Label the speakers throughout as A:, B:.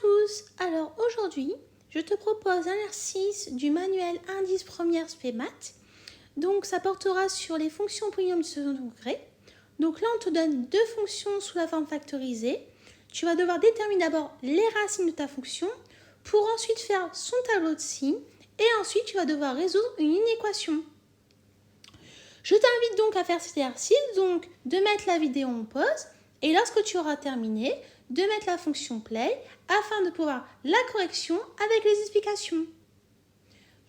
A: tous, alors aujourd'hui je te propose un exercice du manuel indice première spé maths. Donc ça portera sur les fonctions polynomiales du second degré. Donc là on te donne deux fonctions sous la forme factorisée. Tu vas devoir déterminer d'abord les racines de ta fonction pour ensuite faire son tableau de signes et ensuite tu vas devoir résoudre une équation. Je t'invite donc à faire cet exercice, donc de mettre la vidéo en pause et lorsque tu auras terminé, de mettre la fonction play afin de pouvoir la correction avec les explications.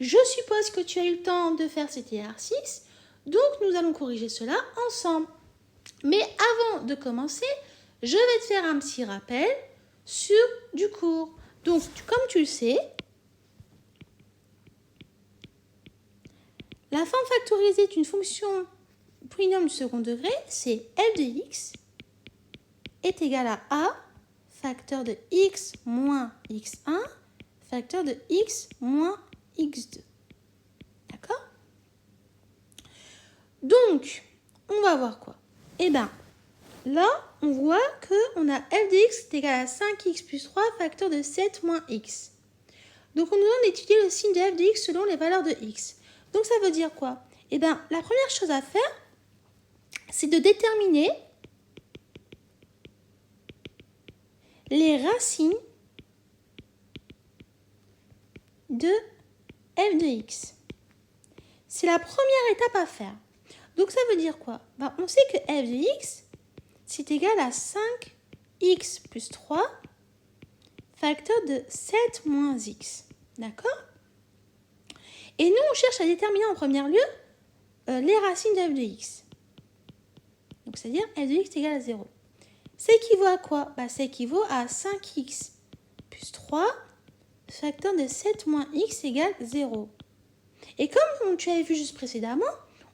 A: Je suppose que tu as eu le temps de faire cet exercice, donc nous allons corriger cela ensemble. Mais avant de commencer, je vais te faire un petit rappel sur du cours. Donc, comme tu le sais, la forme factorisée d'une fonction polynomiale du second degré, c'est f de x est égal à a facteur de x moins x1 facteur de x moins x2. D'accord? Donc, on va voir quoi? Eh bien, là, on voit qu'on a f de x est égal à 5x plus 3 facteur de 7 moins x. Donc, on nous demande d'étudier le signe de f de x selon les valeurs de x. Donc, ça veut dire quoi? Eh bien, la première chose à faire, c'est de déterminer les racines de f de x. C'est la première étape à faire. Donc, ça veut dire quoi? Ben, on sait que f de x, c'est égal à 5x plus 3 facteur de 7 moins x. D'accord? Et nous, on cherche à déterminer en premier lieu les racines de f de x. Donc, c'est-à-dire f de x est égal à 0. Ça équivaut à quoi? Ben, ça équivaut à 5x plus 3 facteur de 7 moins x égale 0. Et comme tu avais vu juste précédemment,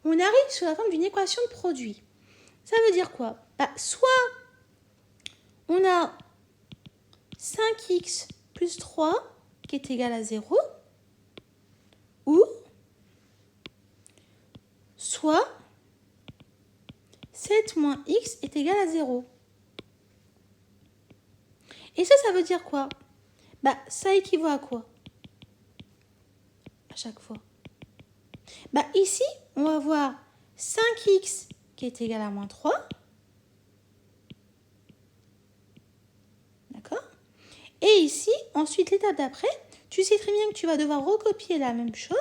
A: on arrive sous la forme d'une équation de produit. Ça veut dire quoi? Ben, soit on a 5x plus 3 qui est égal à 0, ou soit 7 moins x est égal à 0. Et ça veut dire quoi? Bah, ça équivaut à quoi? À chaque fois. Bah, ici, on va voir 5x qui est égal à moins 3. D'accord? Et ici, ensuite, l'étape d'après, tu sais très bien que tu vas devoir recopier la même chose,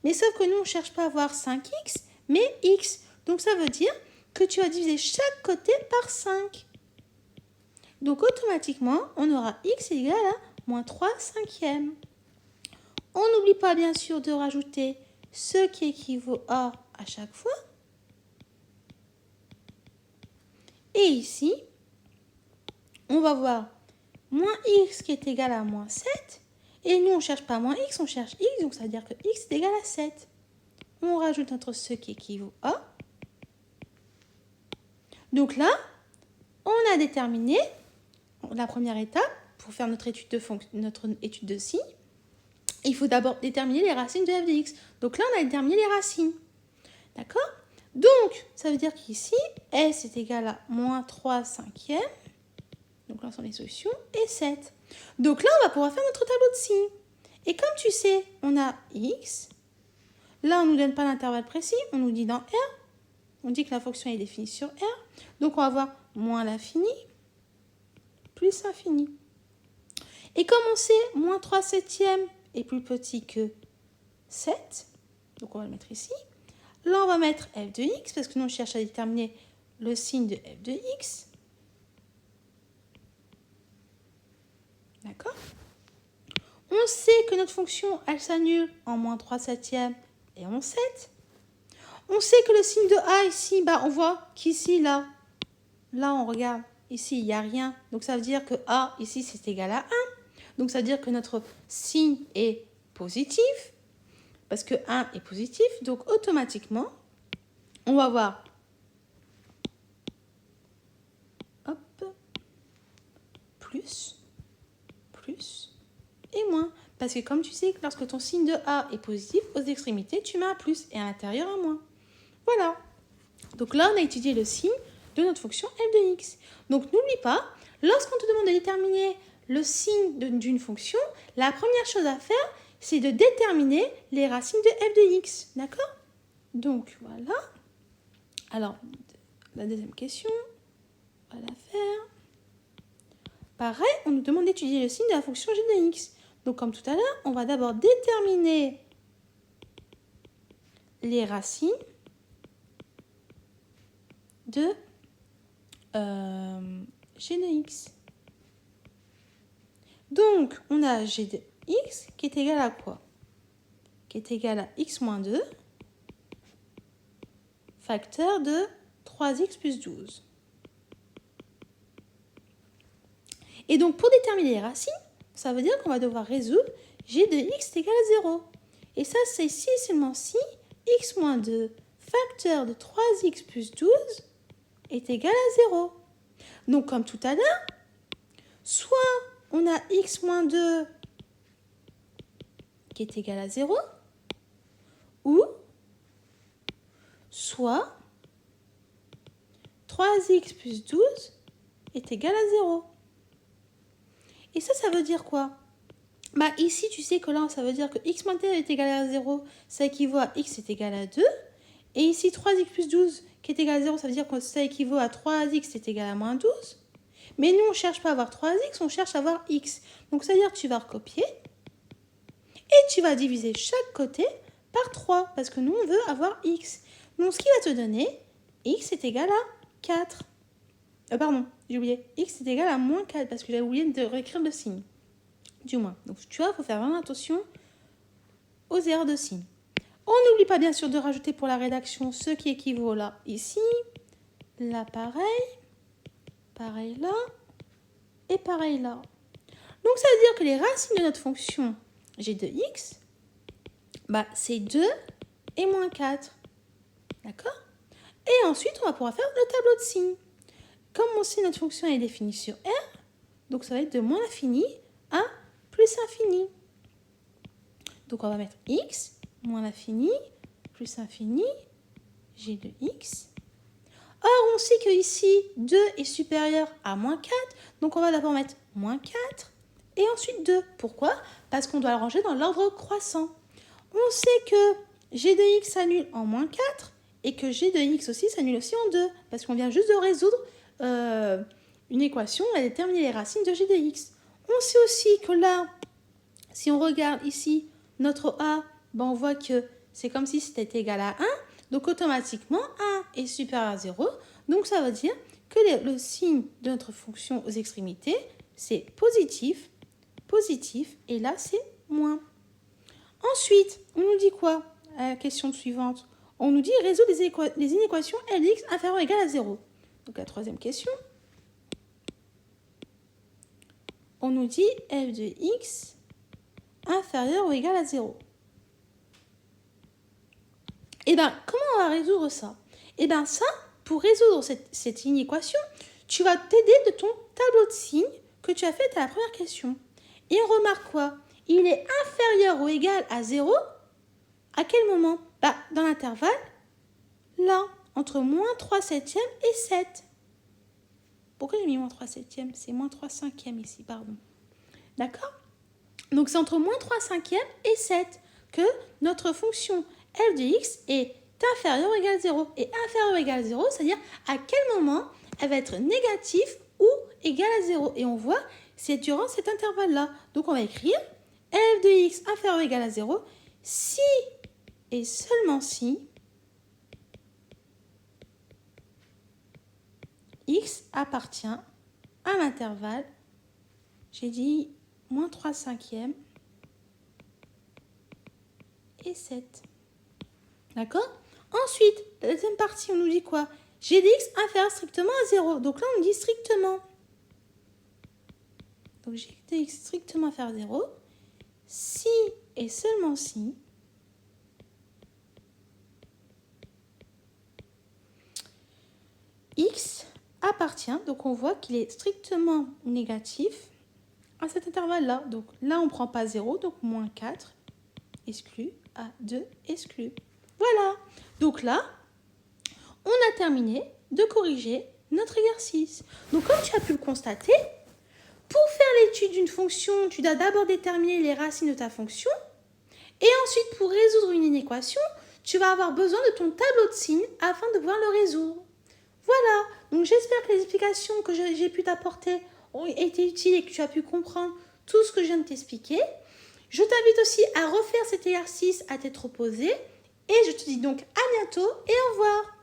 A: mais sauf que nous, on ne cherche pas à avoir 5x, mais x. Donc, ça veut dire que tu vas diviser chaque côté par 5. Donc, automatiquement, on aura x égal à moins 3 cinquièmes. On n'oublie pas, bien sûr, de rajouter ce qui équivaut à chaque fois. Et ici, on va voir moins x qui est égal à moins 7. Et nous, on ne cherche pas moins x, on cherche x. Donc, ça veut dire que x est égal à 7. On rajoute notre ce qui équivaut à. Donc là, on a déterminé la première étape pour faire notre étude de signes. Il faut d'abord déterminer les racines de f de x. Donc là, on a déterminé les racines. D'accord? Donc, ça veut dire qu'ici, s est égal à moins 3 cinquièmes. Donc là, ce sont les solutions. Et 7. Donc là, on va pouvoir faire notre tableau de signes. Et comme tu sais, on a x. Là, on ne nous donne pas l'intervalle précis. On nous dit dans R. On dit que la fonction est définie sur R. Donc, on va avoir moins l'infini plus l'infini. Et comme on sait, moins 3 septièmes est plus petit que 7. Donc, on va le mettre ici. Là, on va mettre f de x parce que nous, on cherche à déterminer le signe de f de x. D'accord? On sait que notre fonction, elle s'annule en moins 3 septièmes et en 7. On sait que le signe de a ici, bah, on voit qu'ici, là, on regarde, ici, il n'y a rien. Donc, ça veut dire que a, ici, c'est égal à 1. Donc, ça veut dire que notre signe est positif. Parce que 1 est positif, donc automatiquement, on va voir plus et moins. Parce que comme tu sais, lorsque ton signe de A est positif, aux extrémités, tu mets un plus et à l'intérieur un moins. Voilà. Donc là, on a étudié le signe de notre fonction f de x. Donc n'oublie pas, lorsqu'on te demande de déterminer le signe d'une fonction, la première chose à faire, c'est de déterminer les racines de f de x. D'accord? Donc, voilà. Alors, la deuxième question, on va la faire. Pareil, on nous demande d'étudier le signe de la fonction g de x. Donc, comme tout à l'heure, on va d'abord déterminer les racines de g de x. Donc, on a g de x qui est égal à quoi? Qui est égal à x moins 2, facteur de 3x plus 12. Et donc, pour déterminer les racines, ça veut dire qu'on va devoir résoudre g de x est égal à 0. Et ça, c'est si et seulement si x moins 2, facteur de 3x plus 12 est égal à 0. Donc, comme tout à l'heure, soit on a x moins 2 qui est égal à 0, ou soit 3x plus 12 est égal à 0. Et ça veut dire quoi? Bah ici, tu sais que là, ça veut dire que x moins 2 est égal à 0, ça équivaut à x est égal à 2. Et ici, 3x plus 12 qui est égal à 0, ça veut dire que ça équivaut à 3x est égal à moins 12. Mais nous, on ne cherche pas à avoir 3x, on cherche à avoir x. Donc, ça veut dire que tu vas recopier et tu vas diviser chaque côté par 3 parce que nous, on veut avoir x. Donc, ce qui va te donner, x est égal à 4. Pardon, j'ai oublié. X est égal à moins 4 parce que j'avais oublié de réécrire le signe. Du moins. Donc, tu vois, il faut faire vraiment attention aux erreurs de signe. On n'oublie pas, bien sûr, de rajouter pour la rédaction ce qui équivaut là, ici. Là, pareil. Pareil là. Et pareil là. Donc, ça veut dire que les racines de notre fonction g de x, bah, c'est 2 et moins 4. D'accord? Et ensuite, on va pouvoir faire le tableau de signes. Comme on sait, notre fonction est définie sur R, donc ça va être de moins l'infini à plus infini. Donc, on va mettre x, moins l'infini, plus infini, g de x. Or, on sait que ici, 2 est supérieur à moins 4, donc on va d'abord mettre moins 4 et ensuite 2. Pourquoi? Parce qu'on doit le ranger dans l'ordre croissant. On sait que g de x s'annule en moins 4 et que g de x aussi s'annule aussi en 2, parce qu'on vient juste de résoudre une équation à déterminer les racines de g de x. On sait aussi que là, si on regarde ici notre a, ben on voit que c'est comme si c'était égal à 1. Donc automatiquement, 1 est supérieur à 0. Donc ça veut dire que le signe de notre fonction aux extrémités, c'est positif, positif, et là c'est moins. Ensuite, on nous dit quoi à la question suivante? On nous dit résoudre les inéquations L de x inférieure ou égale à 0. Donc la troisième question, on nous dit f de x inférieur ou égal à 0. Et bien, comment on va résoudre ça? Et bien ça, pour résoudre cette inéquation, tu vas t'aider de ton tableau de signes que tu as fait à la première question. Et on remarque quoi? Il est inférieur ou égal à 0 à quel moment? Bah, dans l'intervalle, là, entre moins 3 septièmes et 7. Pourquoi j'ai mis moins 3 septièmes? C'est moins 3 cinquièmes ici, pardon. D'accord? Donc, c'est entre moins 3 cinquièmes et 7 que notre fonction f de x est inférieure ou égale à 0. Et inférieure ou égale à 0, c'est-à-dire à quel moment elle va être négative ou égale à 0. Et on voit, c'est durant cet intervalle-là. Donc, on va écrire f de x inférieur ou égale à 0 si et seulement si x appartient à l'intervalle, j'ai dit moins 3 cinquièmes et 7. D'accord? Ensuite, la deuxième partie, on nous dit quoi? G de x inférieur strictement à 0. Donc là, on dit strictement. Donc g de x strictement inférieur à 0. Si et seulement si x appartient, donc on voit qu'il est strictement négatif à cet intervalle-là. Donc là, on ne prend pas 0, donc moins 4 exclu à 2 exclu. Voilà. Donc là, on a terminé de corriger notre exercice. Donc comme tu as pu le constater, pour faire l'étude d'une fonction, tu dois d'abord déterminer les racines de ta fonction. Et ensuite, pour résoudre une inéquation, tu vas avoir besoin de ton tableau de signes afin de pouvoir le résoudre. Voilà, donc j'espère que les explications que j'ai pu t'apporter ont été utiles et que tu as pu comprendre tout ce que je viens de t'expliquer. Je t'invite aussi à refaire cet exercice à tête reposée et je te dis donc à bientôt et au revoir.